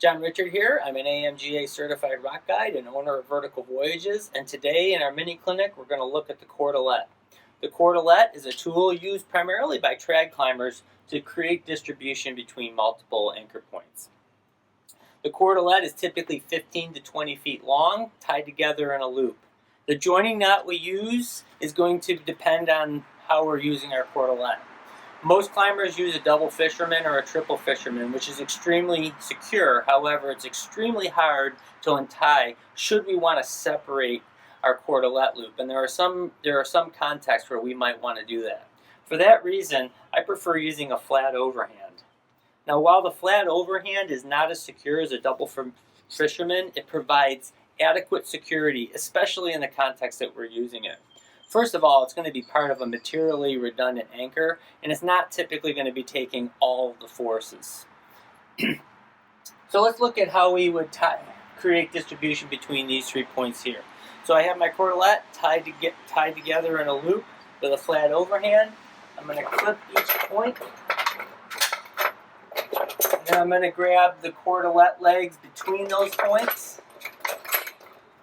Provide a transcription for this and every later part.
John Richard here. I'm an AMGA certified rock guide and owner of Vertical Voyages, and today in our mini clinic we're going to look at the Coredelette. The Coredelette is a tool used primarily by trad climbers to create distribution between multiple anchor points. The Coredelette is typically 15 to 20 feet long, tied together in a loop. The joining knot we use is going to depend on how we're using our Coredelette. Most climbers use a double fisherman or a triple fisherman, which is extremely secure. However, it's extremely hard to untie should we want to separate our Coredelette loop. And there are some contexts where we might want to do that. For that reason, I prefer using a flat overhand. Now, while the flat overhand is not as secure as a double fisherman, it provides adequate security, especially in the context that we're using it. First of all, it's going to be part of a materially redundant anchor, and it's not typically going to be taking all of the forces. So let's look at how we would create distribution between these 3 points here. So I have my Coredelette tied together in a loop with a flat overhand. I'm going to clip each point, and then I'm going to grab the Coredelette legs between those points,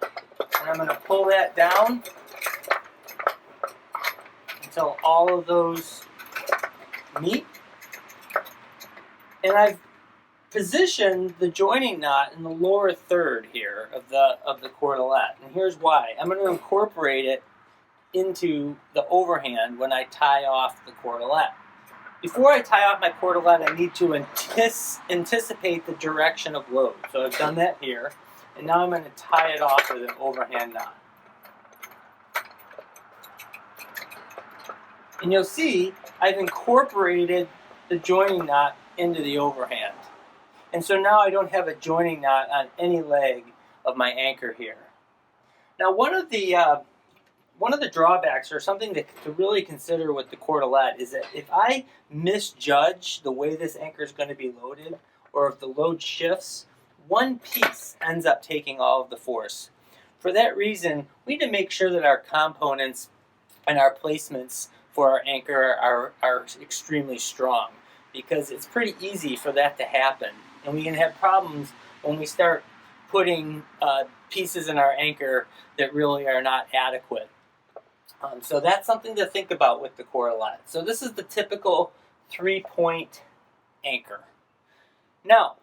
and I'm going to pull that down until all of those meet. And I've positioned the joining knot in the lower third here of the Coredelette. And here's why. I'm going to incorporate it into the overhand when I tie off the Coredelette. Before I tie off my Coredelette, I need to anticipate the direction of load. So I've done that here. And now I'm going to tie it off with an overhand knot. And you'll see I've incorporated the joining knot into the overhand. And so now I don't have a joining knot on any leg of my anchor here. Now one of the drawbacks, or something to really consider with the Coredelette, is that if I misjudge the way this anchor is going to be loaded, or if the load shifts, one piece ends up taking all of the force. For that reason, we need to make sure that our components and our placements for our anchor are extremely strong, because it's pretty easy for that to happen. And we can have problems when we start putting pieces in our anchor that really are not adequate. So that's something to think about with the Coredelette. So this is the typical 3-point anchor. Now,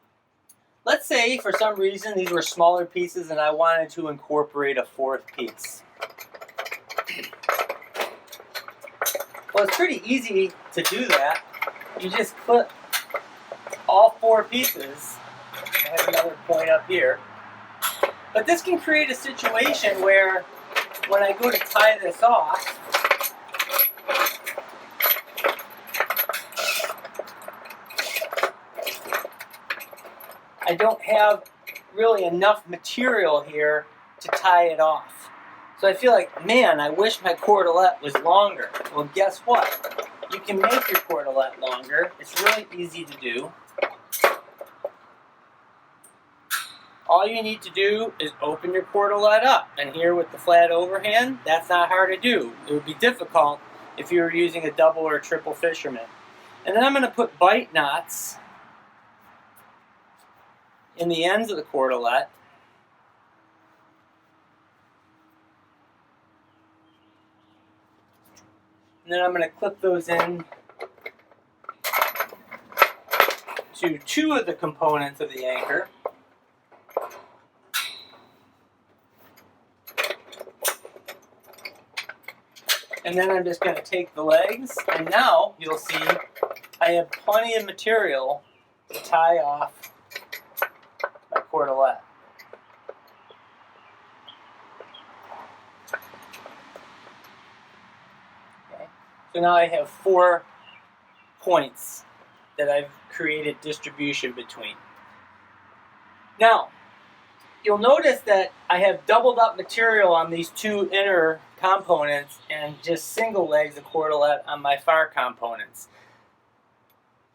let's say for some reason these were smaller pieces and I wanted to incorporate a fourth piece. Well, it's pretty easy to do that. You just clip all 4 pieces. I have another point up here. But this can create a situation where when I go to tie this off, I don't have really enough material here to tie it off. So I feel like, man, I wish my Coredelette was longer. Well, guess what? You can make your Coredelette longer. It's really easy to do. All you need to do is open your Coredelette up. And here with the flat overhand, that's not hard to do. It would be difficult if you were using a double or triple fisherman. And then I'm going to put bite knots in the ends of the Coredelette. And then I'm going to clip those in to 2 of the components of the anchor. And then I'm just going to take the legs, and now you'll see I have plenty of material to tie off my Coredelette. So now I have 4 points that I've created distribution between. Now, you'll notice that I have doubled up material on these 2 inner components and just single legs of Coredelette on my far components.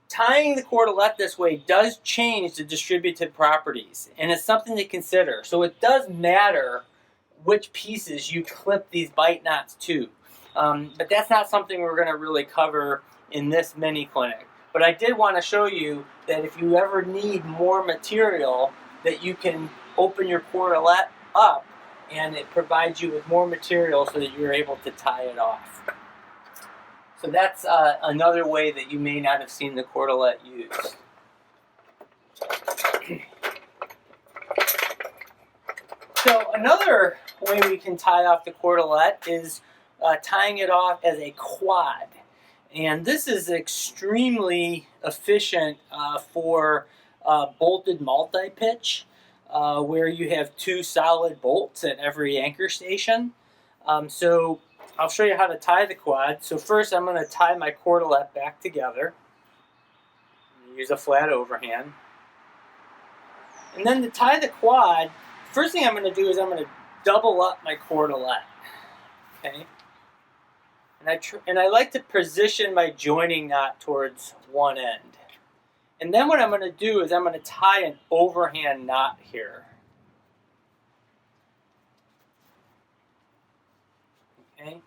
Tying the Coredelette this way does change the distributive properties, and it's something to consider. So it does matter which pieces you clip these bite knots to. But that's not something we're going to really cover in this mini clinic. But I did want to show you that if you ever need more material, that you can open your Cordelette up and it provides you with more material so that you're able to tie it off. So that's another way that you may not have seen the Cordelette used. So another way we can tie off the Cordelette is tying it off as a quad. And this is extremely efficient for bolted multi-pitch, where you have 2 solid bolts at every anchor station. So I'll show you how to tie the quad. So first I'm going to tie my Cordelette back together. Use a flat overhand. And then to tie the quad, first thing I'm going to do is I'm going to double up my Cordelette. Okay? And I like to position my joining knot towards one end. And then what I'm going to do is I'm going to tie an overhand knot here. Okay?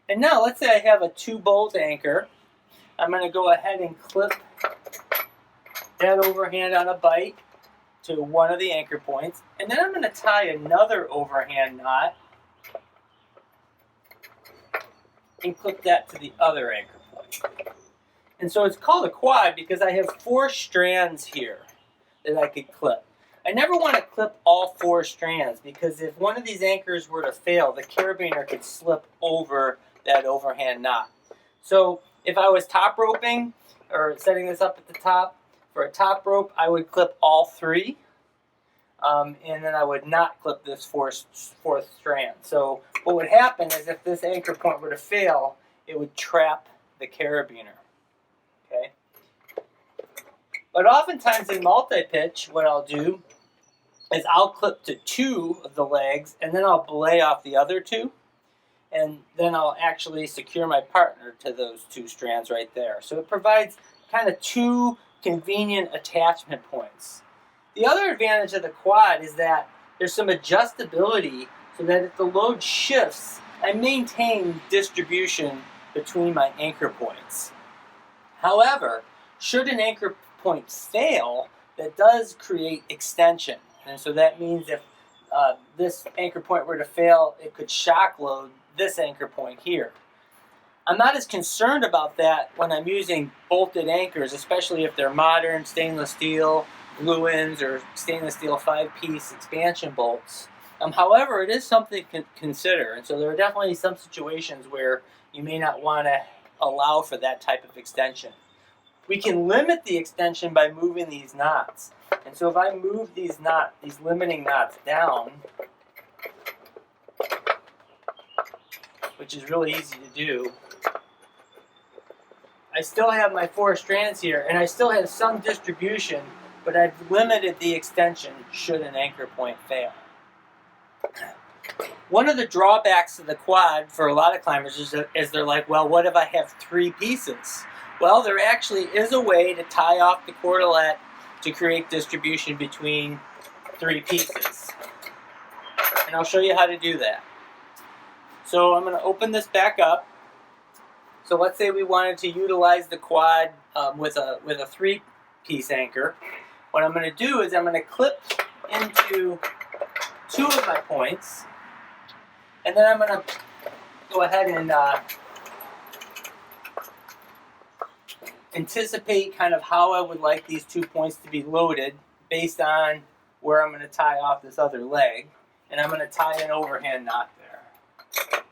And now let's say I have a 2-bolt anchor. I'm going to go ahead and clip that overhand on a bite to one of the anchor points. And then I'm going to tie another overhand knot and clip that to the other anchor point. And so it's called a quad because I have 4 strands here that I could clip. I never want to clip all 4 strands because if one of these anchors were to fail, the carabiner could slip over that overhand knot. So if I was top roping or setting this up at the top, for a top rope I would clip all 3. And then I would not clip this fourth strand. So what would happen is if this anchor point were to fail, it would trap the carabiner. Okay? But oftentimes in multi-pitch, what I'll do is I'll clip to 2 of the legs, and then I'll belay off the other 2, and then I'll actually secure my partner to those 2 strands right there. So it provides kind of 2 convenient attachment points. The other advantage of the quad is that there's some adjustability so that if the load shifts, I maintain distribution between my anchor points. However, should an anchor point fail, that does create extension. And so that means if this anchor point were to fail, it could shock load this anchor point here. I'm not as concerned about that when I'm using bolted anchors, especially if they're modern stainless steel glue-ins or stainless steel 5-piece expansion bolts. However, it is something to consider, and so there are definitely some situations where you may not want to allow for that type of extension. We can limit the extension by moving these knots. And so if I move these limiting knots down, which is really easy to do, I still have my 4 strands here, and I still have some distribution, but I've limited the extension should an anchor point fail. One of the drawbacks of the quad for a lot of climbers is they're like, well, what if I have 3 pieces? Well, there actually is a way to tie off the Cordelette to create distribution between 3 pieces. And I'll show you how to do that. So I'm going to open this back up. So let's say we wanted to utilize the quad with a 3-piece anchor. What I'm going to do is I'm going to clip into 2 of my points, and then I'm going to go ahead and anticipate kind of how I would like these 2 points to be loaded based on where I'm going to tie off this other leg, and I'm going to tie an overhand knot there.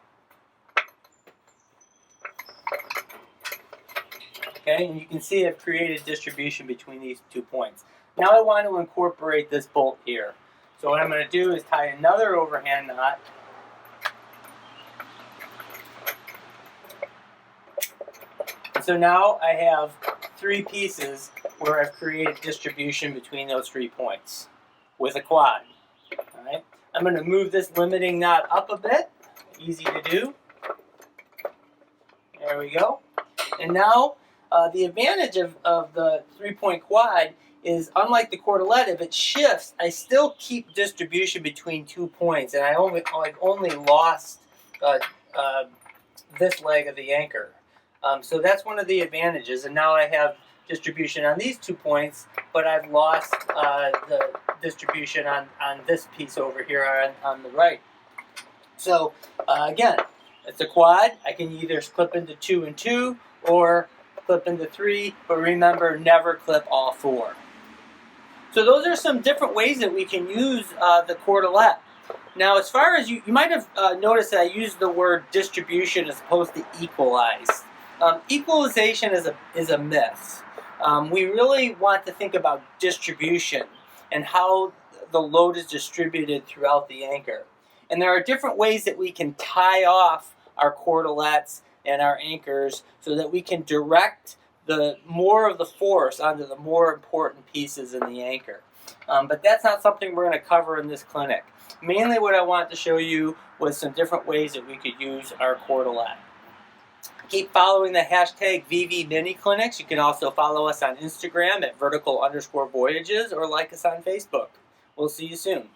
Okay, and you can see I've created distribution between these 2 points. Now I want to incorporate this bolt here. So what I'm going to do is tie another overhand knot. And so now I have 3 pieces where I've created distribution between those 3 points with a quad. All right. I'm going to move this limiting knot up a bit. Easy to do. There we go. And now the advantage of the 3-point quad is, unlike the Cordelette, if it shifts, I still keep distribution between 2 points, and I've only lost this leg of the anchor. So that's one of the advantages, and now I have distribution on these 2 points, but I've lost the distribution on this piece over here on the right. So again, it's a quad. I can either clip into 2 and 2 or clip into 3, but remember, never clip all 4. So those are some different ways that we can use the Coredelette. Now, as far as you might have noticed that I used the word distribution as opposed to equalize. Equalization is a myth. We really want to think about distribution and how the load is distributed throughout the anchor. And there are different ways that we can tie off our cordelettes and our anchors so that we can direct more of the force onto the more important pieces in the anchor. But that's not something we're going to cover in this clinic. Mainly what I wanted to show you was some different ways that we could use our Cordelette. Keep following the hashtag #VVMiniClinics. You can also follow us on Instagram at Vertical_Voyages or like us on Facebook. We'll see you soon.